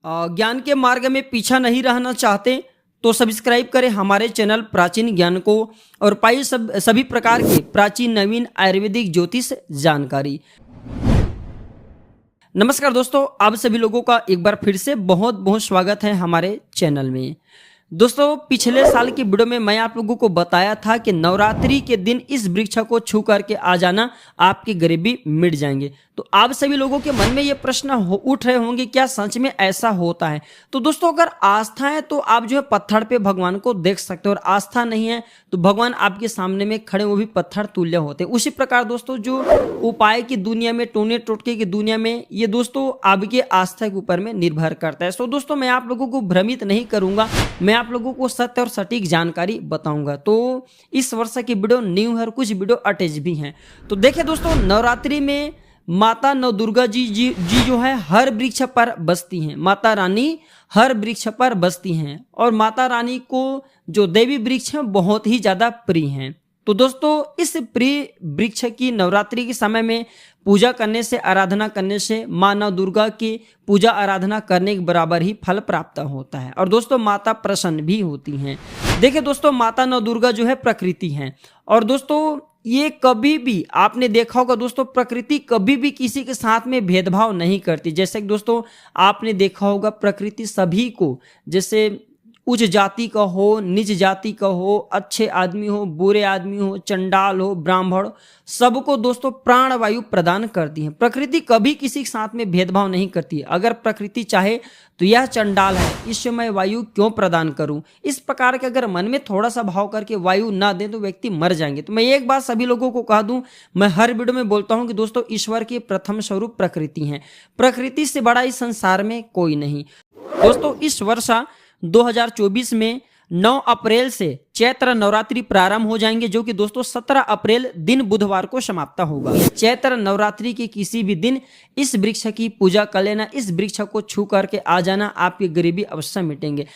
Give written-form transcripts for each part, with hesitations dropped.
ज्ञान के मार्ग में पीछा नहीं रहना चाहते तो सब्सक्राइब करें हमारे चैनल प्राचीन ज्ञान को और पाइए सभी प्रकार के प्राचीन नवीन आयुर्वेदिक ज्योतिष जानकारी। नमस्कार दोस्तों, आप सभी लोगों का एक बार फिर से बहुत बहुत स्वागत है हमारे चैनल में। दोस्तों, पिछले साल की वीडियो में मैं आप लोगों को बताया था कि नवरात्रि के दिन इस वृक्ष को छू करके आ जाना, आपकी गरीबी मिट जाएंगे। तो आप सभी लोगों के मन में ये प्रश्न उठ रहे होंगे, क्या सच में ऐसा होता है? तो दोस्तों, अगर आस्था है तो आप जो है पत्थर पे भगवान को देख सकते हो, और आस्था नहीं है तो भगवान आपके सामने में खड़े, वो भी पत्थर तुल्य होते हैं। उसी प्रकार दोस्तों, जो उपाय की दुनिया में, टोने टोटके की दुनिया में, ये दोस्तों आपके आस्था के ऊपर में निर्भर करता है। तो दोस्तों, मैं आप लोगों को भ्रमित नहीं करूंगा, मैं आप लोगों को सत्य और सटीक जानकारी बताऊंगा। तो इस वर्ष की वीडियो न्यू है और कुछ वीडियो अटैच भी हैं। तो देखिए दोस्तों, नवरात्रि में माता नव दुर्गा जी जो है हर वृक्ष पर बसती हैं। माता रानी हर वृक्ष पर बसती हैं और माता रानी को जो देवी वृक्ष हैं बहुत ही ज्यादा प्रिय हैं। तो दोस्तों, इस प्रिय वृक्ष की नवरात्रि के समय में पूजा करने से, आराधना करने से माँ नव दुर्गा की पूजा आराधना करने के बराबर ही फल प्राप्त होता है। और दोस्तों, माता प्रसन्न भी होती हैं। देखिए दोस्तों, माता नव दुर्गा जो है प्रकृति है, और दोस्तों ये कभी भी आपने देखा होगा दोस्तों, प्रकृति कभी भी किसी के साथ में भेदभाव नहीं करती। जैसे कि दोस्तों आपने देखा होगा, प्रकृति सभी को, जैसे उच्च जाति का हो, नीच जाति का हो, अच्छे आदमी हो, बुरे आदमी हो, चंडाल हो, ब्राह्मण, सबको दोस्तों प्राणवायु प्रदान करती है। प्रकृति कभी किसी के साथ में भेदभाव नहीं करती। अगर प्रकृति चाहे तो यह चंडाल है, इससे मैं वायु क्यों प्रदान करूं, इस प्रकार के अगर मन में थोड़ा सा भाव करके वायु ना दे तो व्यक्ति मर जाएंगे। तो मैं एक बात सभी लोगों को कह दूं, मैं हर वीडियो में बोलता हूं कि दोस्तों ईश्वर के प्रथम स्वरूप प्रकृति है। प्रकृति से बड़ा इस संसार में कोई नहीं। दोस्तों, इस वर्ष 2024 में 9 अप्रैल से चैत्र नवरात्रि प्रारंभ हो जाएंगे, जो कि दोस्तों 17 अप्रैल दिन बुधवार को समाप्त होगा। चैत्र नवरात्रि के किसी भी दिन इस वृक्ष की पूजा कर लेना, इस वृक्ष को छू करके आ जाना, आपकी गरीबी अवश्य मिटेंगे।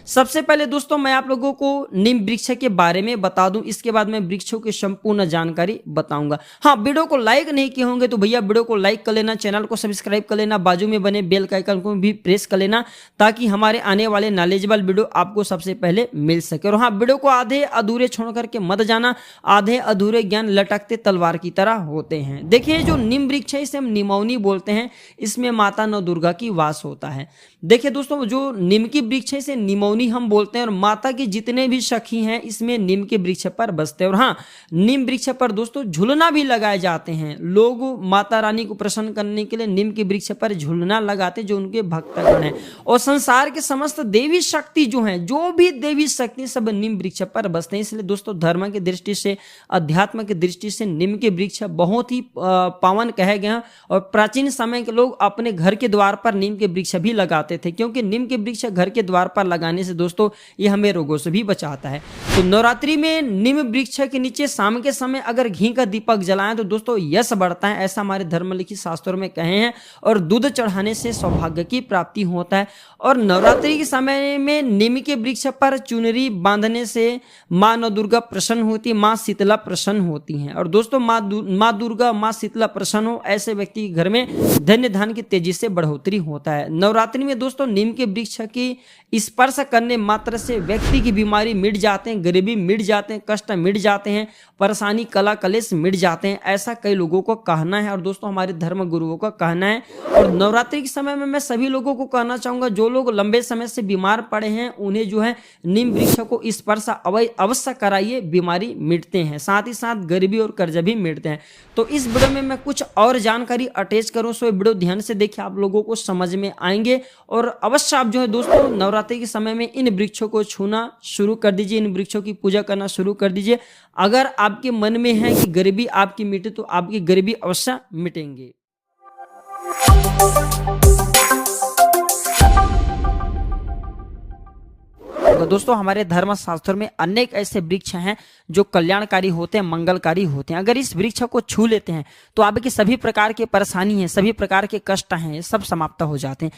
सबसे पहले दोस्तों, मैं आप लोगों को नीम वृक्ष के बारे में बता दूं, इसके बाद मैं वृक्षों की संपूर्ण जानकारी बताऊंगा। हाँ, वीडियो को लाइक नहीं किए होंगे तो भैया वीडियो को लाइक कर लेना, चैनल को सब्सक्राइब कर लेना, बाजू में बने बेल का आइकन को भी प्रेस कर लेना, ताकि हमारे आने वाले नॉलेजेबल वीडियो आपको सबसे पहले मिल सके। और हाँ, वीडियो को आधे अधूरे छोड़ करके मत जाना, आधे अधूरे ज्ञान लटकते तलवार की तरह होते हैं। देखिए, जो नीम वृक्ष है इसे हम निमौनी बोलते हैं, इसमें माता नव दुर्गा की वास होता है। देखिए दोस्तों, जो नीम की वृक्ष है इसे निमौनी हम बोलते हैं, और माता की जितने भी सखी हैं इसमें नीम के वृक्ष पर बसते हैं। और हाँ, नीम वृक्ष पर दोस्तों झुलना भी लगाए जाते हैं। लोग माता रानी को प्रसन्न करने के लिए नीम के वृक्ष पर झुलना लगाते, जो उनके भक्तगण हैं। और संसार के समस्त देवी शक्ति जो हैं, जो भी देवी शक्ति, सब नीम वृक्ष पर बसते हैं। इसलिए दोस्तों, धर्म की दृष्टि से, अध्यात्म की दृष्टि से नीम के वृक्ष बहुत ही पावन कहे गए हैं। और प्राचीन समय के लोग अपने घर के द्वार पर नीम के वृक्ष भी लगाते थे, क्योंकि नीम के वृक्ष घर के द्वार पर लगाने से दोस्तों ये हमें रोगों से भी बचाता है। तो नवरात्रि में नीम वृक्ष के नीचे शाम के समय अगर घी का दीपक जलाएं तो दोस्तों यश बढ़ता है, ऐसा हमारे धर्म लिखित शास्त्रों में कहे हैं। और दूध चढ़ाने से सौभाग्य की प्राप्ति होता है। और नवरात्रि के समय में नीम के वृक्ष पर चुनरी बांधने से माँ नव दुर्गा प्रसन्न होती है, माँ शीतला प्रसन्न होती हैं। और दोस्तों, माँ दुर्गा, माँ शीतला प्रसन्न हो, ऐसे व्यक्ति के घर में धन्य धन की तेजी से बढ़ोतरी होता है। नवरात्रि में दोस्तों नीम के वृक्ष की स्पर्श करने मात्र से व्यक्ति की बीमारी मिट जाते हैं, गरीबी मिट जाते हैं, कष्ट मिट जाते हैं, परेशानी कला कलेश मिट जाते हैं, ऐसा कई लोगों को कहना है। और दोस्तों, हमारे धर्म गुरुओं का कहना है। और नवरात्रि के समय में मैं सभी लोगों को कहना चाहूंगा, जो लोग लंबे समय से बीमार पड़े हैं उन्हें जो है नीम वृक्ष को स्पर्श अवश्य कराइए, बीमारी मिटते हैं, साथ ही साथ गरीबी और कर्ज भी मिटते हैं। तो इस वीडियो में मैं कुछ और जानकारी अटैच करूं, सो वीडियो ध्यान से देखिए, आप लोगों को समझ में आएंगे। और अवश्य आप जो है दोस्तों नवरात्रि के समय में इन वृक्षों को छूना शुरू कर दीजिए, इन वृक्षों की पूजा करना शुरू कर दीजिए। अगर आपके मन में है कि गरीबी आपकी मिटे तो आपकी गरीबी अवश्य मिटेंगे। तो दोस्तों, हमारे धर्म शास्त्रों में अनेक ऐसे वृक्ष हैं जो कल्याणकारी होते हैं, मंगलकारी होते हैं। अगर इस वृक्ष को छू लेते हैं तो आपकी सभी प्रकार की परेशानी है, सभी प्रकार के कष्ट हैं, सब समाप्त हो जाते हैं।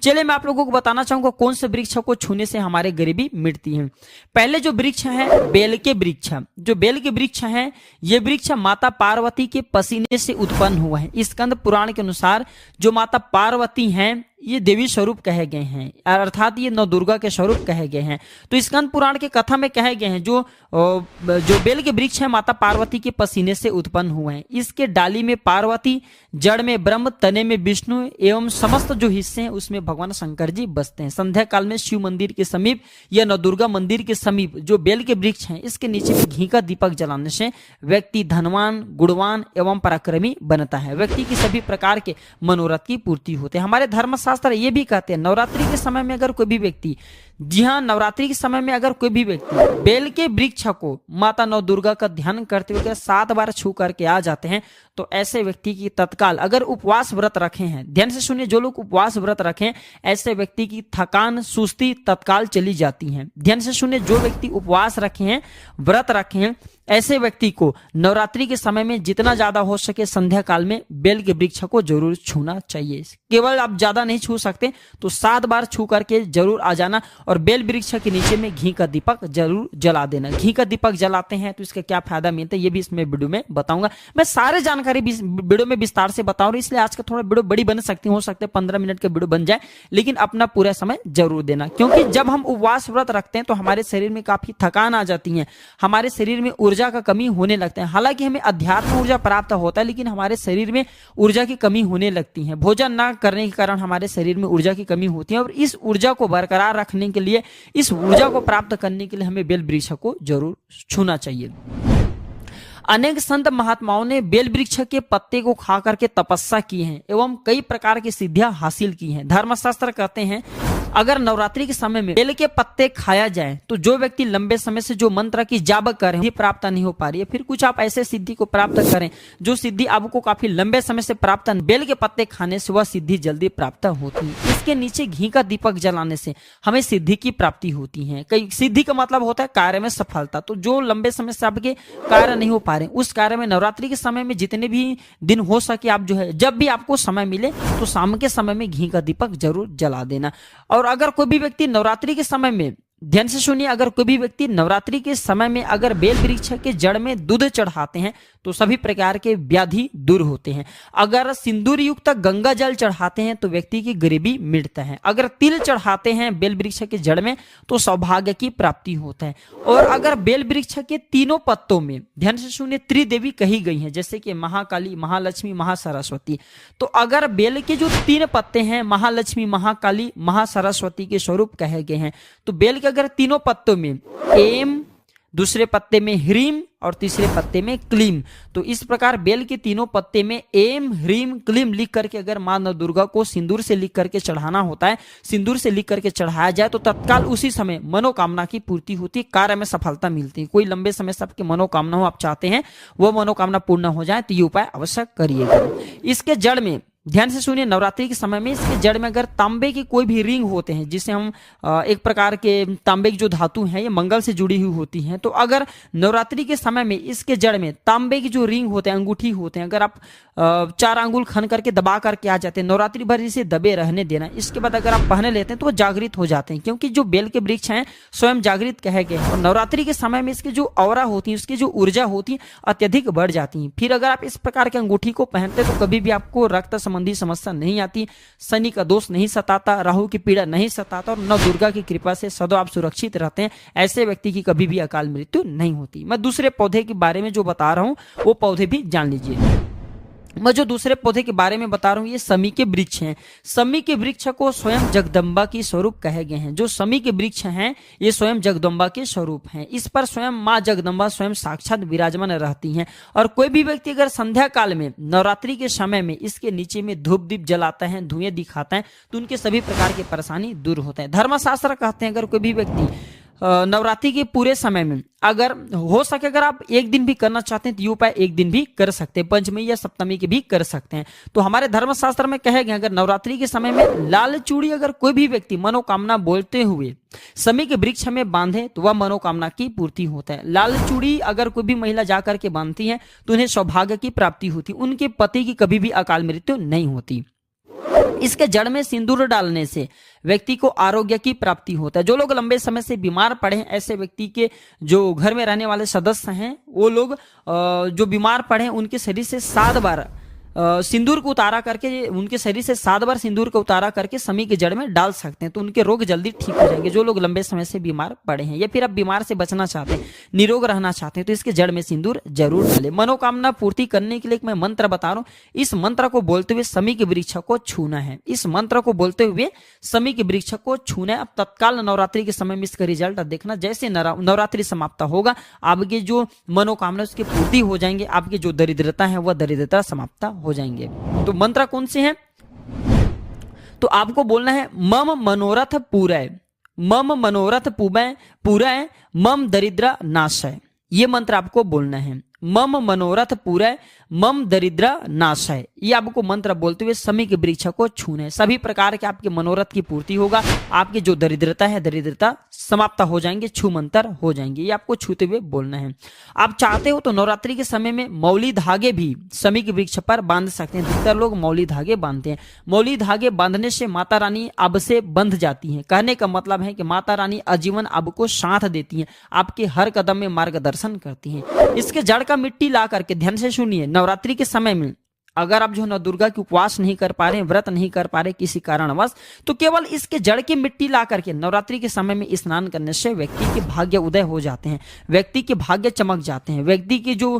चलिए मैं आप लोगों को बताना चाहूंगा कौन से वृक्ष को छूने से हमारे गरीबी मिटती है। पहले जो वृक्ष है बेल के वृक्ष, जो बेल के वृक्ष है ये वृक्ष माता पार्वती के पसीने से उत्पन्न हुआ है। स्कंद पुराण के अनुसार जो माता पार्वती हैं ये देवी स्वरूप कहे गए हैं, अर्थात ये नौ दुर्गा के स्वरूप कहे गए हैं। तो स्कंद पुराण के कथा में कहे गए हैं जो बेल के वृक्ष है माता पार्वती के पसीने से उत्पन्न हुए हैं। इसके डाली में पार्वती, जड़ में ब्रह्म, तने में विष्णु एवं समस्त जो हिस्से हैं उसमें भगवान शंकर जी बसते हैं। संध्या काल में शिव मंदिर के समीप या नौ दुर्गा मंदिर के समीप जो बेल के वृक्ष हैं इसके नीचे में घी का दीपक जलाने से व्यक्ति धनवान, गुणवान एवं पराक्रमी बनता है। व्यक्ति की सभी प्रकार के मनोरथ की पूर्ति होते हैं। हमारे धर्म शास्त्र ये भी कहते हैं नवरात्रि के समय में अगर कोई भी व्यक्ति, जी हाँ, नवरात्रि के समय में अगर कोई भी व्यक्ति बेल के वृक्ष को माता नौ दुर्गा का ध्यान करते हुए 7 बार छू करके आ जाते हैं तो ऐसे व्यक्ति की तत्काल, अगर उपवास व्रत रखे हैं, ध्यान से सुनिए, जो लोग उपवास व्रत रखें ऐसे व्यक्ति की थकान, सुस्ती तत्काल चली जाती है। ध्यान से सुनिए, जो व्यक्ति उपवास रखे हैं, व्रत रखे हैं, ऐसे व्यक्ति को नवरात्रि के समय में जितना ज्यादा हो सके संध्या काल में बेल के वृक्ष को जरूर छूना चाहिए। केवल आप ज्यादा नहीं छू सकते तो 7 बार छू करके जरूर आ जाना और बेल वृक्ष के नीचे में घी का दीपक जरूर जला देना। घी का दीपक जलाते हैं तो इसका क्या फायदा मिलता है ये भी इसमें वीडियो में बताऊंगा। मैं सारे जानकारी वीडियो में विस्तार से बता रहा हूं, इसलिए आज का थोड़ा वीडियो बड़ी बन सकती हो सकता है 15 मिनट का वीडियो बन जाए, लेकिन अपना पूरा समय जरूर देना, क्योंकि जब हम उपवास व्रत रखते हैं तो हमारे शरीर में काफी थकान आ जाती है, हमारे शरीर में ऊर्जा का कमी होने लगता है। हालांकि हमें अध्यात्म ऊर्जा प्राप्त होता है लेकिन हमारे शरीर में ऊर्जा की कमी होने लगती है। भोजन न करने के कारण हमारे शरीर में ऊर्जा की कमी होती है और इस ऊर्जा को बरकरार रखने के लिए, इस ऊर्जा को प्राप्त करने के लिए हमें बेल वृक्ष को जरूर छूना चाहिए। अनेक संत महात्माओं ने बेल वृक्ष के पत्ते को खा करके तपस्या की है एवं कई प्रकार की सिद्धियां हासिल की हैं। धर्मशास्त्र कहते हैं अगर नवरात्रि के समय में बेल के पत्ते खाया जाए तो जो व्यक्ति लंबे समय से जो मंत्र की जाप कर रहे हैं प्राप्त नहीं हो पा रही है, फिर कुछ आप ऐसे सिद्धि को प्राप्त करें जो सिद्धि आपको काफी लंबे समय से प्राप्त, बेल के पत्ते खाने से वह सिद्धि जल्दी प्राप्त होती है। इसके नीचे घी का दीपक जलाने से हमें सिद्धि की प्राप्ति होती है। कई सिद्धि का मतलब होता है कार्य में सफलता। तो जो लंबे समय से आपके कार्य नहीं हो पा रहे उस कार्य में नवरात्रि के समय में जितने भी दिन हो सके आप जो है जब भी आपको समय मिले तो शाम के समय में घी का दीपक जरूर जला देना। और अगर कोई भी व्यक्ति नवरात्रि के समय में, ध्यान से सुनिए, अगर कोई भी व्यक्ति नवरात्रि के समय में अगर बेल वृक्ष के जड़ में दूध चढ़ाते हैं तो सभी प्रकार के व्याधि दूर होते हैं। अगर सिंदूर युक्त गंगा जल चढ़ाते हैं तो व्यक्ति की गरीबी मिटता है। अगर तिल चढ़ाते हैं बेल वृक्ष के जड़ में तो सौभाग्य की प्राप्ति होता है। और अगर बेल वृक्ष के तीनों पत्तों में, ध्यान से सुनिए, त्रिदेवी कही गई है जैसे कि महाकाली, महालक्ष्मी, महासरस्वती। तो अगर बेल के जो 3 पत्ते हैं महालक्ष्मी, महाकाली, महासरस्वती के स्वरूप कहे गए हैं तो बेल के अगर तीनों पत्तों में एम, दूसरे पत्ते में ह्रीम और तीसरे पत्ते में क्लीम, तो इस प्रकार बेल के तीनों पत्ते में एम, ह्रीम, क्लीम लिख करके अगर मां नौ दुर्गा को सिंदूर से लिख करके चढ़ाना होता है, सिंदूर से लिख करके चढ़ाया जाए तो तत्काल उसी समय मनोकामना की पूर्ति होती है, कार्य में सफलता मिलती है। कोई लंबे समय से आपकी मनोकामना हो, आप चाहते हैं वो मनोकामना पूर्ण हो जाए तो ये उपाय अवश्य करिएगा। इसके जड़ में, ध्यान से सुनिए, नवरात्रि के समय में इसके जड़ में अगर तांबे की कोई भी रिंग होते हैं, जिसे हम एक प्रकार के तांबे की जो धातु है ये मंगल से जुड़ी हुई होती हैं, तो अगर नवरात्रि के समय में इसके जड़ में तांबे की जो रिंग होते हैं, अंगूठी होते हैं, अगर आप 4 अंगुल खन करके दबा करके आ जाते हैं, नवरात्रि भर इसे दबे रहने देना, इसके बाद अगर आप पहने लेते हैं तो वो जागृत हो जाते हैं, क्योंकि जो बेल के वृक्ष हैं स्वयं जागृत कहे गए हैं। और नवरात्रि के समय में इसकी जो औरा होती है, उसकी जो ऊर्जा होती है अत्यधिक बढ़ जाती है। फिर अगर आप इस प्रकार के अंगूठी को पहनते तो कभी भी आपको रक्त संबंधी समस्या नहीं आती, शनि का दोष नहीं सताता, राहु की पीड़ा नहीं सताता और नौ दुर्गा की कृपा से सदैव आप सुरक्षित रहते हैं। ऐसे व्यक्ति की कभी भी अकाल मृत्यु नहीं होती। मैं दूसरे पौधे के बारे में जो बता रहा हूं वो पौधे भी जान लीजिए। मैं जो दूसरे पौधे के बारे में बता रहा हूं ये समी के वृक्ष हैं। समी के वृक्ष को स्वयं जगदम्बा की स्वरूप कहे गए हैं। जो समी के वृक्ष हैं ये स्वयं जगदम्बा के स्वरूप हैं। इस पर स्वयं माँ जगदम्बा स्वयं साक्षात विराजमान रहती हैं। और कोई भी व्यक्ति अगर संध्या काल में नवरात्रि के समय में इसके नीचे में धूप दीप जलाता है, धुएं दिखाता है तो उनके सभी प्रकार की परेशानी दूर होता है। धर्मशास्त्र कहते हैं अगर कोई भी व्यक्ति नवरात्रि के पूरे समय में अगर हो सके, अगर आप एक दिन भी करना चाहते हैं तो ये उपाय एक दिन भी कर सकते हैं, पंचमी या सप्तमी के भी कर सकते हैं। तो हमारे धर्मशास्त्र में कहे गए अगर नवरात्रि के समय में लाल चूड़ी अगर कोई भी व्यक्ति मनोकामना बोलते हुए समी के वृक्ष में बांधे तो वह मनोकामना की पूर्ति होता है। लाल चूड़ी अगर कोई भी महिला जाकर के बांधती है तो उन्हें सौभाग्य की प्राप्ति होती, उनके पति की कभी भी अकाल मृत्यु नहीं होती। इसके जड़ में सिंदूर डालने से व्यक्ति को आरोग्य की प्राप्ति होता है। जो लोग लंबे समय से बीमार पड़े हैं, ऐसे व्यक्ति के जो घर में रहने वाले सदस्य हैं, वो लोग जो बीमार पड़े हैं उनके शरीर से 7 बार सिंदूर को उतारा करके, उनके शरीर से 7 बार सिंदूर को उतारा करके समी के जड़ में डाल सकते हैं, तो उनके रोग जल्दी ठीक हो जाएंगे। जो लोग लंबे समय से बीमार पड़े हैं या फिर आप बीमार से बचना चाहते हैं, निरोग रहना चाहते हैं, तो इसके जड़ में सिंदूर जरूर डालें। मनोकामना पूर्ति करने के लिए मैं मंत्र बता रहा हूं, इस मंत्र को बोलते हुए समी के वृक्ष को छूना है। इस मंत्र को बोलते हुए समी के वृक्ष को छूना है। अब तत्काल नवरात्रि के समय में इसका रिजल्ट देखना। जैसे नवरात्रि समाप्त होगा, आपकी जो मनोकामना उसकी पूर्ति हो जाएंगे, आपकी जो दरिद्रता है वह दरिद्रता समाप्त हो जाएंगे। तो मंत्र कौन से हैं? तो आपको बोलना है मम मनोरथ पूरय, मम मनोरथ पूरय, मम दरिद्र नाशय। ये मंत्र आपको बोलना है, मम मनोरथ पूरय, मम दरिद्र नाशय। ये आपको मंत्र बोलते हुए समी के वृक्ष को छूना है। सभी प्रकार के आपके मनोरथ की पूर्ति होगा, आपकी जो दरिद्रता है दरिद्रता समाप्त हो जाएंगे, छू मंत्र हो जाएंगे। ये आपको छूते हुए बोलना है। आप चाहते हो तो नवरात्रि के समय में मौली धागे भी समी के वृक्ष पर बांध सकते हैं। अधिकतर लोग मौली धागे बांधते हैं। मौली धागे बांधने से माता रानी अब से बंध जाती हैं। कहने का मतलब है कि माता रानी आजीवन अब को साथ देती हैं, आपके हर कदम में मार्गदर्शन करती हैं। इसके जड़ का मिट्टी ला करके, ध्यान से सुनिए, नवरात्रि के समय में अगर आप जो नव दुर्गा की उपवास नहीं कर पा रहे हैं, व्रत नहीं कर पा रहे किसी कारणवश, तो केवल इसके जड़ की मिट्टी ला करके नवरात्रि के समय में स्नान करने से व्यक्ति के भाग्य उदय हो जाते हैं, व्यक्ति के भाग्य चमक जाते हैं, व्यक्ति की जो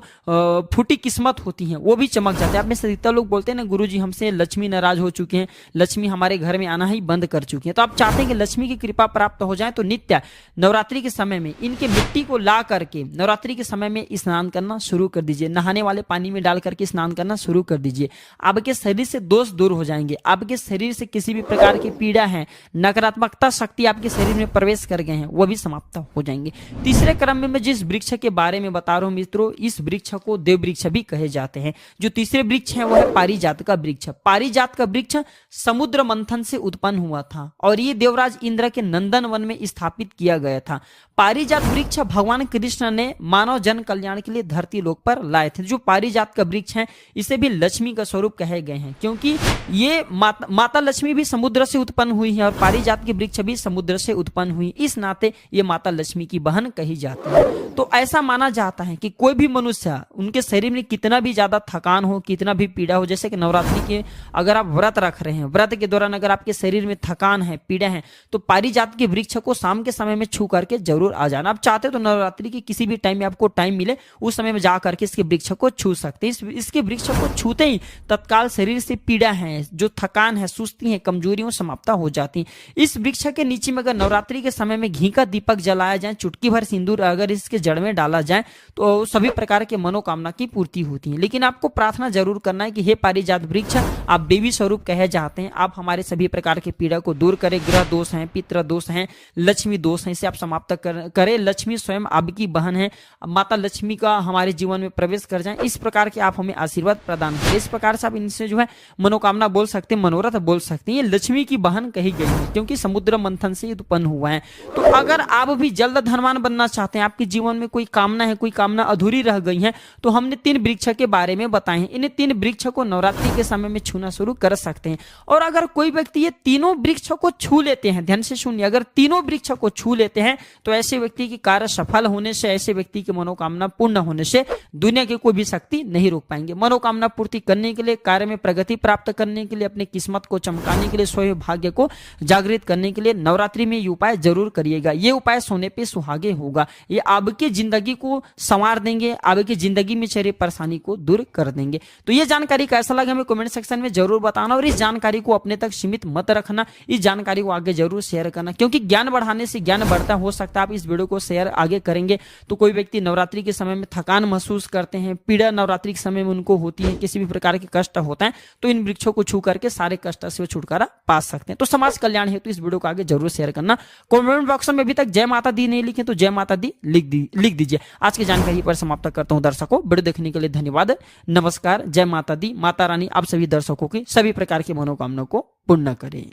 फूटी किस्मत होती है वो भी चमक जाते हैं। आप में से अधिकतर लोग बोलते हैं ना, गुरुजी हमसे लक्ष्मी नाराज हो चुके हैं, लक्ष्मी हमारे घर में आना ही बंद कर चुकी है। तो आप चाहते हैं कि लक्ष्मी की कृपा प्राप्त हो जाए, तो नित्य नवरात्रि के समय में इनके मिट्टी को ला करके नवरात्रि के समय में स्नान करना शुरू कर दीजिए। नहाने वाले पानी में डाल करके स्नान करना शुरू कर दीजिए। आपके शरीर से दोष दूर हो जाएंगे, आपके शरीर से किसी भी प्रकार की पीड़ा है, नकारात्मकता शक्ति आपके शरीर में प्रवेश कर गए हैं, वो भी समाप्त हो जाएंगे। तीसरे क्रम में मैं जिस वृक्ष के बारे में बता रहा हूं मित्रों, इस वृक्ष को देव वृक्ष भी कहे जाते हैं। जो तीसरे वृक्ष है वो है पारिजात का वृक्ष। पारिजात का वृक्ष समुद्र मंथन से उत्पन्न हुआ था और ये देवराज इंद्र के नंदन वन में स्थापित किया गया था। पारिजात वृक्ष भगवान कृष्ण ने मानव जन कल्याण के लिए धरती लोक पर लाए थे। जो पारिजात का वृक्ष है इसे भी लक्ष्मी का स्वरूप कहे गए हैं, क्योंकि ये माता लक्ष्मी भी समुद्र से उत्पन्न हुई है और पारिजात की वृक्ष भी समुद्र से उत्पन्न हुई, इस नाते ये माता लक्ष्मी की बहन कही जाती है। तो ऐसा माना जाता है कि कोई भी मनुष्य, उनके शरीर में कितना भी ज्यादा थकान हो, कितना भी पीड़ा हो, जैसे कि नवरात्रि के अगर आप व्रत रख रहे हैं, व्रत के दौरान अगर आपके शरीर में थकान है, पीड़ा है, तो पारिजात के वृक्ष को शाम के समय में छू करके जरूर आ जाना। आप चाहते हो तो नवरात्रि के किसी भी टाइम में आपको टाइम मिले, उस समय में जा करके इसके वृक्ष को छू सकते हैं। इसके वृक्ष को छूते ही तत्काल शरीर से पीड़ा है, जो थकान है, सुस्ती है, कमजोरियों समाप्त हो जाती है। इस वृक्ष के नीचे में अगर नवरात्रि के समय में घी का दीपक जलाया जाए, चुटकी भर सिंदूर अगर इसके जड़ में डाला जाए, तो सभी प्रकार के मनोकामना की पूर्ति होती है। लेकिन आपको प्रार्थना जरूर करना है कि हे पारिजात वृक्ष, आप देवी स्वरूप कहे जाते हैं, आप हमारे सभी प्रकार के पीड़ा को दूर करें। ग्रह दोष हैं, पितृ दोष हैं, लक्ष्मी दोष हैं, इसे आप समाप्त करें। लक्ष्मी स्वयं आपकी बहन है, माता लक्ष्मी का हमारे जीवन में प्रवेश कर जाए, इस प्रकार के आप हमें आशीर्वाद प्रदान करें। इस प्रकार से आप इनसे जो है मनोकामना बोल सकते हैं, मनोरथ बोल सकते हैं। ये लक्ष्मी की बहन कही गई है क्योंकि समुद्र मंथन से उत्पन्न हुआ है। तो अगर आप भी जल्द धनवान बनना चाहते हैं, आपके जीवन में कोई कामना है, कोई कामना अधूरी रह गई है, तो हमने 3 वृक्ष के बारे में बताए हैं। इन 3 वृक्ष को नवरात्रि के समय में छूना शुरू कर सकते हैं। और अगर कोई व्यक्ति ये तीनों वृक्ष को छू लेते हैं, ध्यान से सुनिए, अगर तीनों वृक्ष को छू लेते हैं तो ऐसे व्यक्ति की कार्य सफल होने से, ऐसे व्यक्ति की मनोकामना पूर्ण होने से दुनिया की कोई भी शक्ति नहीं रोक पाएंगे। मनोकामना पूर्ति करने के लिए, कार्य में प्रगति प्राप्त करने के लिए, अपनी किस्मत को चमकाने के लिए, स्वयं भाग्य को जागृत करने के लिए नवरात्रि में ये उपाय जरूर करिएगा। ये उपाय सोने पे सुहागे होगा। ये आपकी जिंदगी को संवार देंगे, आपकी जिंदगी में चल रही परेशानी को दूर कर देंगे। तो ये जानकारी कैसा लगा हमें कमेंट सेक्शन में जरूर बताना और इस जानकारी को अपने तक सीमित मत रखना, इस जानकारी को आगे जरूर शेयर करना, क्योंकि ज्ञान बढ़ाने से ज्ञान बढ़ता। हो सकता है आप इस वीडियो को शेयर आगे करेंगे तो कोई व्यक्ति नवरात्रि के समय में थकान महसूस करते हैं, पीड़ा नवरात्रि के समय में उनको होती है, किसी भी प्रकार के कष्ट होता है, तो इन वृक्षों को छू करके सारे कष्ट से छुटकारा पा सकते हैं। तो समाज कल्याण हेतु इस वीडियो को आगे जरूर शेयर करना। कमेंट बॉक्स में अभी तक जय माता दी नहीं लिखे तो जय माता दी लिख दीजिए। आज की जानकारी पर समाप्त करता हूं। दर्शकों, वीडियो देखने के लिए धन्यवाद। नमस्कार। जय माता दी। माता रानी आप सभी दर्शकों की सभी प्रकार की मनोकामना को पूर्ण करें।